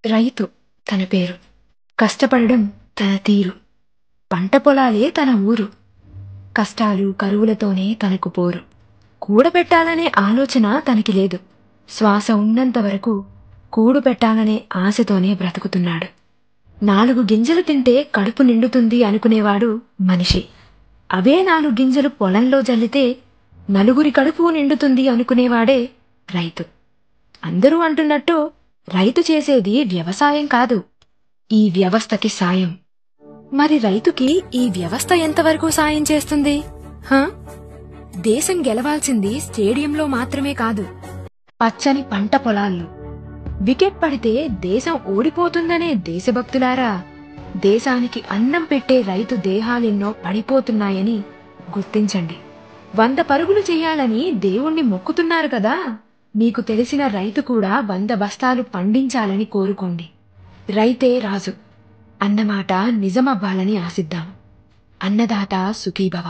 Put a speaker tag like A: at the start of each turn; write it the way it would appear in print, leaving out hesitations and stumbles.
A: రైతు తన పేరు, కష్టపడడం తన తీరు, పంట పొలాలే తన ఊరు, కష్టాలు కరువులతోనే తనకు పోరు. కూడబెట్టాలనే ఆలోచన తనకి లేదు, శ్వాస ఉన్నంత వరకు కూడు పెట్టాలనే ఆశతోనే బ్రతుకుతున్నాడు. 4 గింజలు తింటే కడుపు నిండుతుంది అనుకునేవాడు మనిషి. అవే 4 గింజలు పొలంలో జల్లితే నలుగురి కడుపు నిండుతుంది అనుకునేవాడే రైతు. అందరూ అంటున్నట్టు రైతు చేసేది వ్యవసాయం కాదు, ఈ వ్యవస్థకి సాయం. మరి రైతుకి ఈ వ్యవస్థ ఎంతవరకు సాయం చేస్తుంది? దేశం గెలవాల్సింది స్టేడియంలో మాత్రమే కాదు, పచ్చని పంట పొలాల్లో. వికెట్ పడితే దేశం ఓడిపోతుందనే దేశభక్తులారా, దేశానికి అన్నం పెట్టే రైతు దేహాలెన్నో పడిపోతున్నాయని గుర్తించండి. 100 పరుగులు చేయాలని దేవుణ్ణి మొక్కుతున్నారు కదా, మీకు తెలిసిన రైతు కూడా 100 బస్తాలు పండించాలని కోరుకోండి. రైతే రాజు అన్నమాట నిజమవ్వాలని ఆశిద్దాం. అన్నదాత సుఖీభవ.